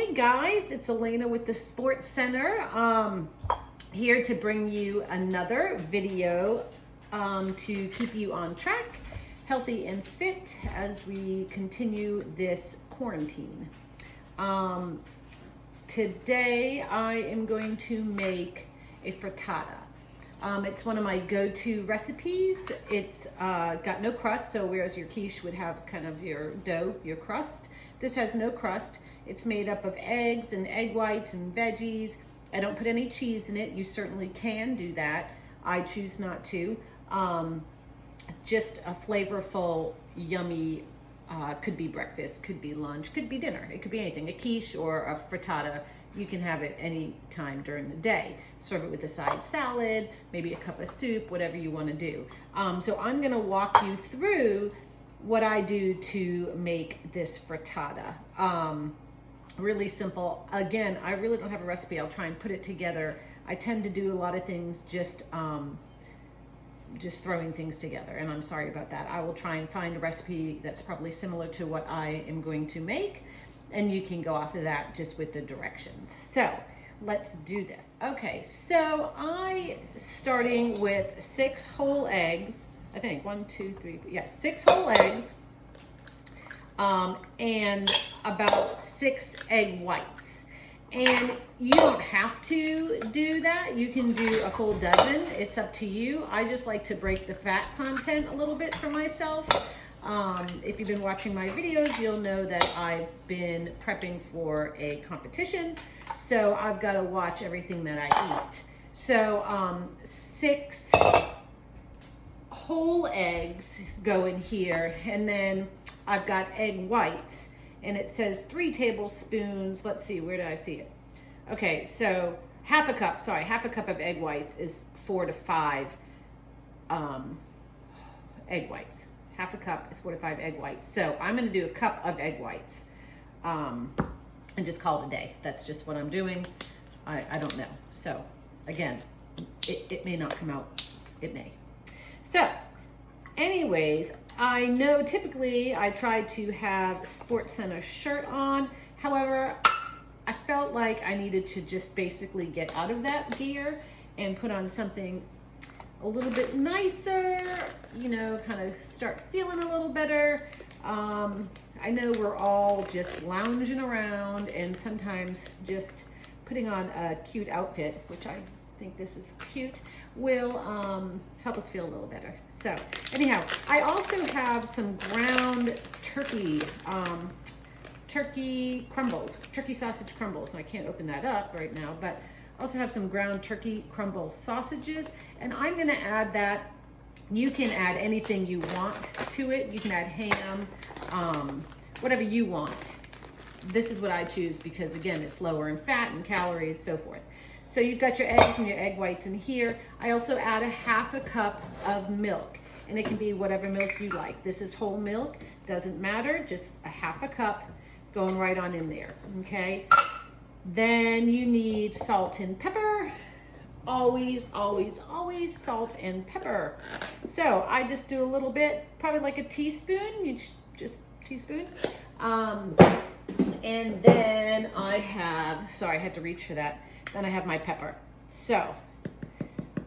Hey guys, it's Alana with the Sports Center, here to bring you another video to keep you on track, healthy and fit as we continue this quarantine. Today I am going to make a frittata. It's one of my go-to recipes. It's got no crust, so whereas your quiche would have kind of your dough, your crust, this has no crust. It's made up of eggs and egg whites and veggies. I don't put any cheese in it. You certainly can do that. I choose not to. Just a flavorful, yummy, could be breakfast, could be lunch, could be dinner. It could be anything, a quiche or a frittata. You can have it any time during the day. Serve it with a side salad, maybe a cup of soup, whatever you want to do. So I'm going to walk you through what I do to make this frittata. Really simple. Again, I really don't have a recipe. I'll try and put it together. I tend to do a lot of things just throwing things together, and I'm sorry about that. I will try and find a recipe that's probably similar to what I am going to make, and you can go off of that just with the directions. So let's do this. Okay, so starting with 6 whole eggs. I think 1, 2, 3, yeah, 6 whole eggs, and about 6 egg whites. And you don't have to do that. You can do a full dozen. It's up to you. I just like to break the fat content a little bit for myself. If you've been watching my videos, you'll know that I've been prepping for a competition. So I've got to watch everything that I eat. So 6 whole eggs go in here, and then I've got egg whites, and it says 3 tablespoons. Let's see, where did I see it? Okay, so half a cup of egg whites is 4 to 5 egg whites. Half a cup is 4 to 5 egg whites. So I'm gonna do a cup of egg whites and just call it a day. That's just what I'm doing. I don't know. So again, it may not come out, it may. So anyways, I know typically I try to have Sports Center shirt on. However, I felt like I needed to just basically get out of that gear and put on something a little bit nicer, you know, kind of start feeling a little better. I know we're all just lounging around, and sometimes just putting on a cute outfit, which I think this is cute, will help us feel a little better. So anyhow, I also have some ground turkey crumbles, turkey sausage crumbles. I can't open that up right now, but I also have some ground turkey crumble sausages, and I'm gonna add that. You can add anything you want to it. You can add ham, whatever you want. This is what I choose because, again, it's lower in fat and calories, so forth. So you've got your eggs and your egg whites in here. I also add a half a cup of milk, and it can be whatever milk you like. This is whole milk, doesn't matter, just a half a cup going right on in there, okay? Then you need salt and pepper. Always, always, always salt and pepper. So I just do a little bit, probably like a teaspoon, just teaspoon. And then I have, sorry, I had to reach for that. Then I have my pepper. So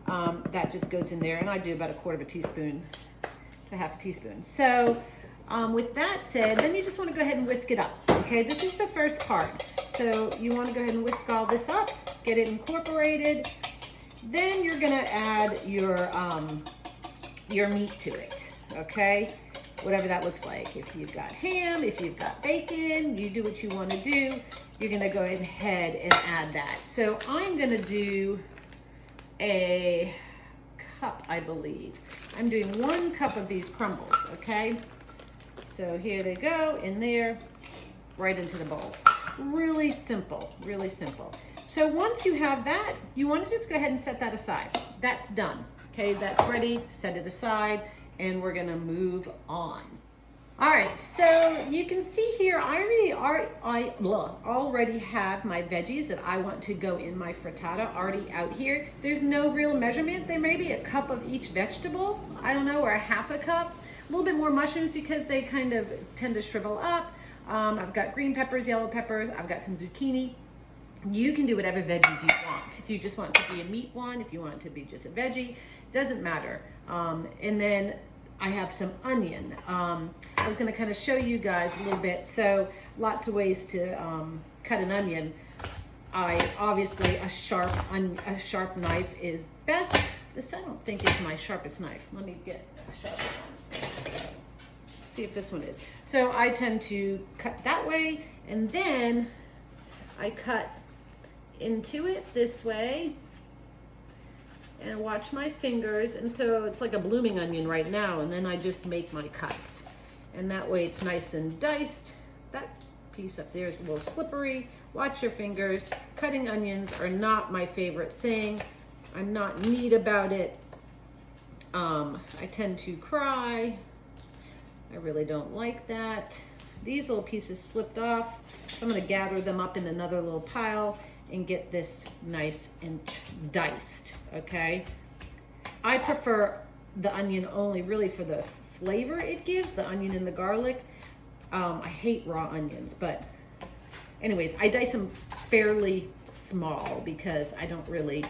that just goes in there, and I do about a quarter of a teaspoon to half a teaspoon. So with that said, then you just want to go ahead and whisk it up. Okay, this is the first part. So you want to go ahead and whisk all this up, get it incorporated. Then you're gonna add your meat to it. Okay, whatever that looks like. If you've got ham, if you've got bacon, you do what you want to do. You're gonna go ahead and add that. So I'm gonna do a cup, I believe. I'm doing 1 cup of these crumbles, okay? So here they go, in there, right into the bowl. Really simple, really simple. So once you have that, you want to just go ahead and set that aside. That's done, okay? That's ready, set it aside, and we're gonna move on. All right, so you can see here, I already have my veggies that I want to go in my frittata already out here. There's no real measurement. There may be a cup of each vegetable, I don't know, or a half a cup. A little bit more mushrooms because they kind of tend to shrivel up. I've got green peppers, yellow peppers. I've got some zucchini. You can do whatever veggies you want. If you just want it to be a meat one, if you want it to be just a veggie, doesn't matter. And then I have some onion. I was gonna kind of show you guys a little bit. So lots of ways to cut an onion. Obviously a sharp knife is best. This I don't think is my sharpest knife. Let me get a sharp one. Let's see if this one is. So I tend to cut that way, and then I cut into it this way and watch my fingers. And so it's like a blooming onion right now, and then I just make my cuts. And that way it's nice and diced. That piece up there is a little slippery. Watch your fingers. Cutting onions are not my favorite thing. I'm not neat about it. I tend to cry. I really don't like that. These little pieces slipped off. So I'm gonna gather them up in another little pile and get this nice and diced, okay? I prefer the onion only really for the flavor it gives, the onion and the garlic. I hate raw onions, but anyways, I dice them fairly small because I don't really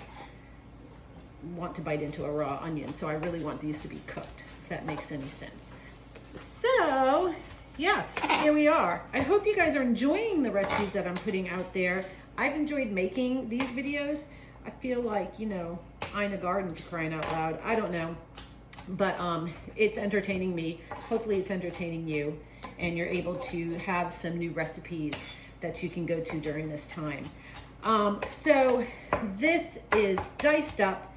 want to bite into a raw onion. So I really want these to be cooked, if that makes any sense. So yeah, here we are. I hope you guys are enjoying the recipes that I'm putting out there. I've enjoyed making these videos. I feel like, you know, Ina Garden's crying out loud. I don't know, but it's entertaining me. Hopefully it's entertaining you, and you're able to have some new recipes that you can go to during this time. So this is diced up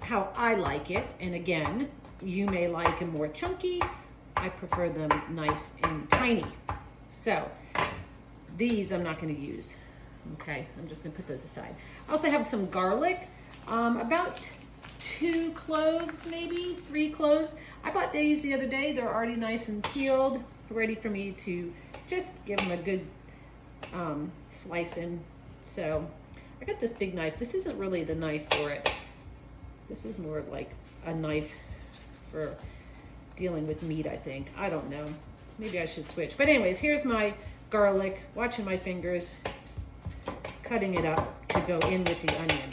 how I like it. And again, you may like them more chunky. I prefer them nice and tiny. So these I'm not going to use. Okay, I'm just going to put those aside. I also have some garlic, about 2 cloves, maybe 3 cloves. I bought these the other day. They're already nice and peeled, ready for me to just give them a good slice in. So I got this big knife. This isn't really the knife for it. This is more like a knife for dealing with meat, I think. I don't know. Maybe I should switch. But anyways, here's my garlic. Watching my fingers. Cutting it up to go in with the onion.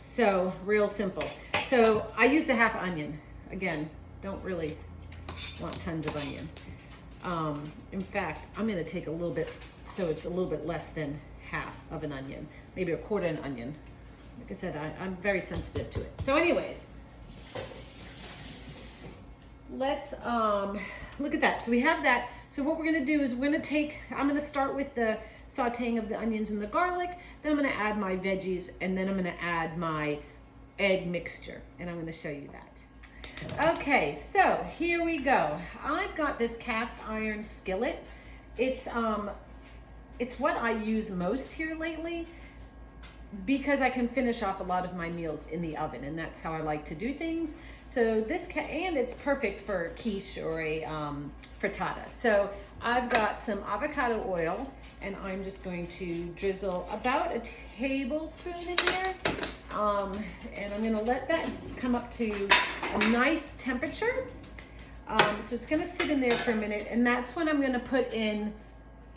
So real simple. So I used a half onion. Again, don't really want tons of onion. In fact, I'm going to take a little bit, so it's a little bit less than half of an onion, maybe a quarter an onion. Like I said, I'm very sensitive to it. So anyways, let's look at that. So we have that. So what we're going to do is I'm going to start with the sauteing of the onions and the garlic. Then I'm going to add my veggies, and then I'm going to add my egg mixture, and I'm going to show you that. Okay, so here we go. I've got this cast iron skillet. It's what I use most here lately because I can finish off a lot of my meals in the oven, and that's how I like to do things. So and it's perfect for quiche or a frittata. So I've got some avocado oil, and I'm just going to drizzle about a tablespoon in there. And I'm gonna let that come up to a nice temperature. So it's gonna sit in there for a minute, and that's when I'm gonna put in,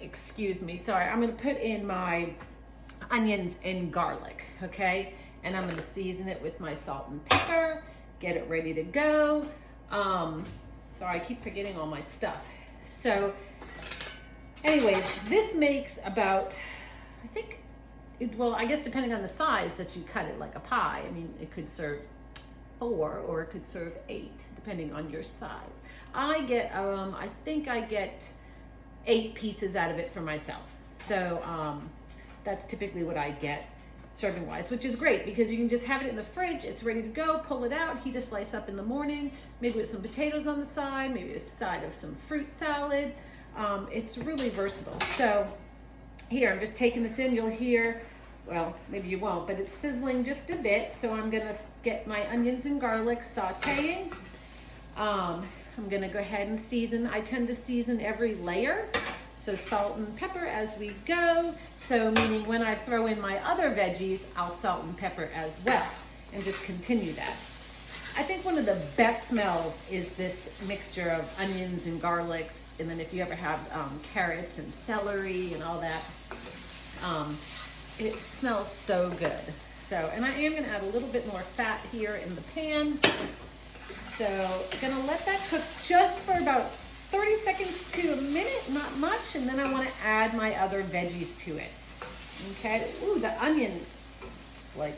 I'm gonna put in my onions and garlic, okay? And I'm gonna season it with my salt and pepper, get it ready to go. Sorry, I keep forgetting all my stuff. So anyways, this makes about, I guess depending on the size that you cut it, like a pie, I mean, it could serve 4 or it could serve 8, depending on your size. I think I get 8 pieces out of it for myself. So that's typically what I get serving wise, which is great because you can just have it in the fridge. It's ready to go, pull it out, heat a slice up in the morning, maybe with some potatoes on the side, maybe a side of some fruit salad. It's really versatile. So here, I'm just taking this in. You'll hear, well, maybe you won't, but it's sizzling just a bit. So I'm gonna get my onions and garlic sauteing. I'm gonna go ahead and season. I tend to season every layer. So salt and pepper as we go. So meaning when I throw in my other veggies, I'll salt and pepper as well, and just continue that. I think one of the best smells is this mixture of onions and garlics, and then if you ever have carrots and celery and all that, it smells so good. So, and I am gonna add a little bit more fat here in the pan. So I'm gonna let that cook just for about 30 seconds to a minute, not much, and then I wanna add my other veggies to it. Okay, ooh, the onion is like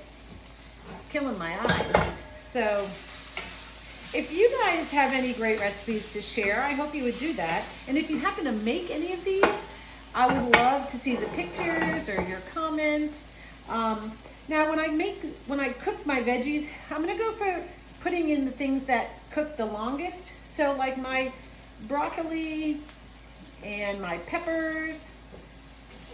killing my eyes. So if you guys have any great recipes to share, I hope you would do that. And if you happen to make any of these, I would love to see the pictures or your comments. Now when I cook my veggies, I'm gonna go for putting in the things that cook the longest. So like my broccoli and my peppers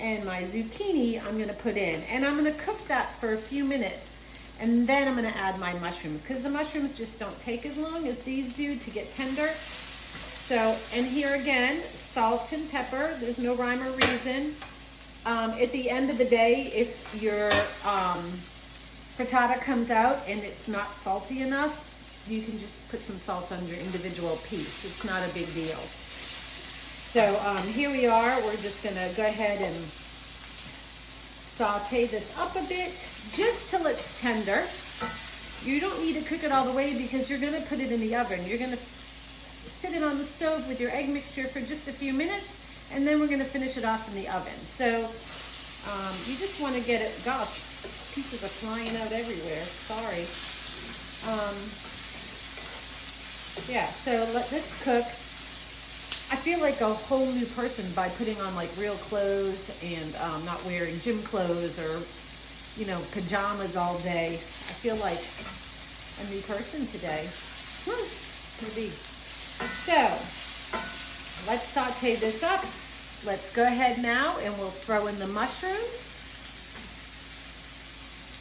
and my zucchini, I'm gonna put in. And I'm gonna cook that for a few minutes. And then I'm gonna add my mushrooms, because the mushrooms just don't take as long as these do to get tender. So, and here again, salt and pepper. There's no rhyme or reason. At the end of the day, if your frittata comes out and it's not salty enough, you can just put some salt on your individual piece. It's not a big deal. So here we are. We're just gonna go ahead and saute this up a bit, just till it's tender. You don't need to cook it all the way because you're gonna put it in the oven. You're gonna sit it on the stove with your egg mixture for just a few minutes, and then we're gonna finish it off in the oven. So you just wanna get it, gosh, pieces are flying out everywhere, sorry. Yeah, so let this cook. I feel like a whole new person by putting on like real clothes and not wearing gym clothes or, you know, pajamas all day. I feel like a new person today. Maybe. So let's saute this up. Let's go ahead now and we'll throw in the mushrooms.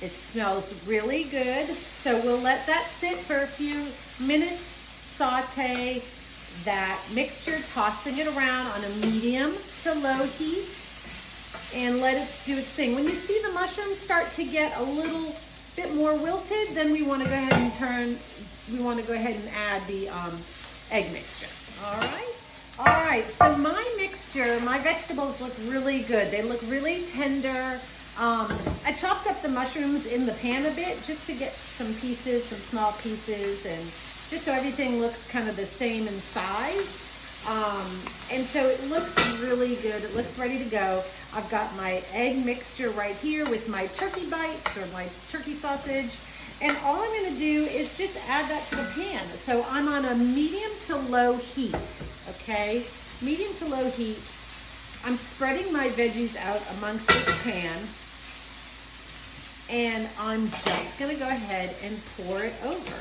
It smells really good. So we'll let that sit for a few minutes, saute that mixture, tossing it around on a medium to low heat, and let it do its thing. When you see the mushrooms start to get a little bit more wilted, then we want to go ahead and add the egg mixture. All right, so my mixture, my vegetables look really good. They look really tender. I chopped up the mushrooms in the pan a bit just to get some pieces, some small pieces, and just so everything looks kind of the same in size. And so it looks really good. It looks ready to go. I've got my egg mixture right here with my turkey bites or my turkey sausage. And all I'm gonna do is just add that to the pan. So I'm on a medium to low heat, okay? Medium to low heat. I'm spreading my veggies out amongst this pan. And I'm just gonna go ahead and pour it over.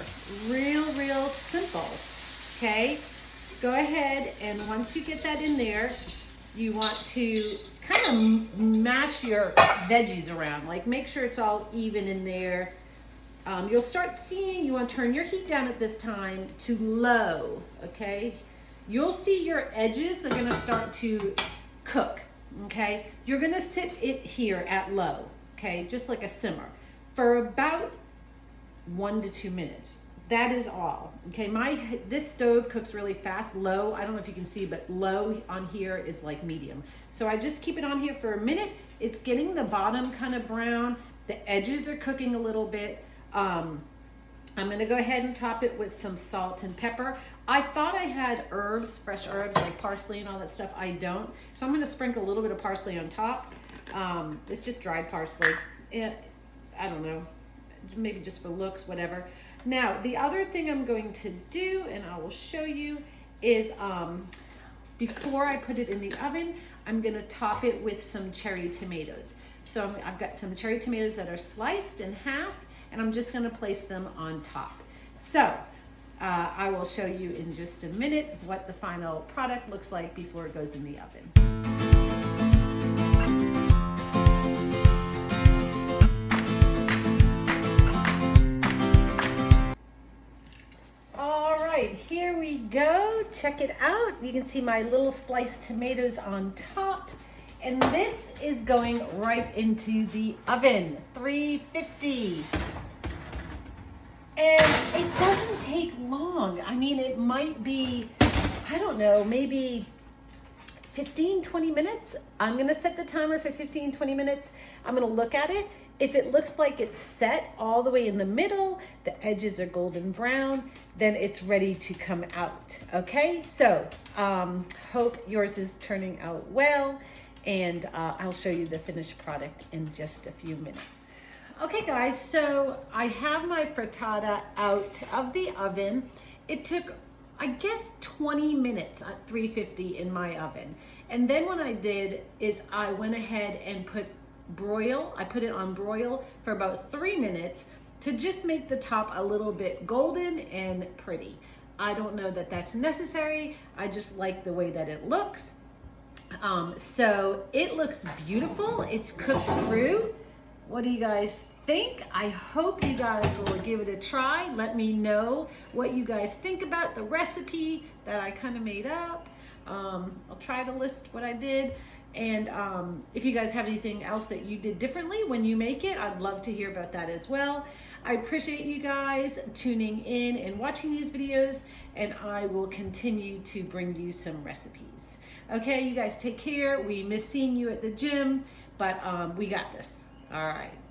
Real simple, okay? Go ahead, and once you get that in there, you want to kind of mash your veggies around. Like make sure it's all even in there. You'll start seeing, you want to turn your heat down at this time to low, okay? You'll see your edges are gonna start to cook, okay? You're gonna sit it here at low. Okay, just like a simmer for about 1 to 2 minutes. That is all. Okay, this stove cooks really fast. Low, I don't know if you can see, but low on here is like medium. So I just keep it on here for a minute. It's getting the bottom kind of brown. The edges are cooking a little bit. I'm gonna go ahead and top it with some salt and pepper. I thought I had herbs, fresh herbs like parsley and all that stuff. I don't. So I'm gonna sprinkle a little bit of parsley on top. It's just dried parsley. I don't know, maybe just for looks, whatever. Now, the other thing I'm going to do, and I will show you, is before I put it in the oven, I'm gonna top it with some cherry tomatoes. So I've got some cherry tomatoes that are sliced in half, and I'm just gonna place them on top. So I will show you in just a minute what the final product looks like before it goes in the oven. Here we go. Check it out. You can see my little sliced tomatoes on top. And this is going right into the oven, 350. And it doesn't take long. I mean, it might be, I don't know, maybe 15, 20 minutes. I'm gonna set the timer for 15, 20 minutes. I'm gonna look at it. If it looks like it's set all the way in the middle, the edges are golden brown, then it's ready to come out, okay? So, hope yours is turning out well, and I'll show you the finished product in just a few minutes. Okay guys, so I have my frittata out of the oven. It took, I guess, 20 minutes at 350 in my oven. And then what I did is I went ahead and put I put it on broil for about 3 minutes to just make the top a little bit golden and pretty. I don't know that that's necessary. I just like the way that it looks. So it looks beautiful. It's cooked through. What do you guys think? I hope you guys will give it a try. Let me know what you guys think about the recipe that I kind of made up. I'll try to list what I did. And if you guys have anything else that you did differently when you make it, I'd love to hear about that as well. I appreciate you guys tuning in and watching these videos, and I will continue to bring you some recipes. Okay, you guys take care. We miss seeing you at the gym, but we got this. All right.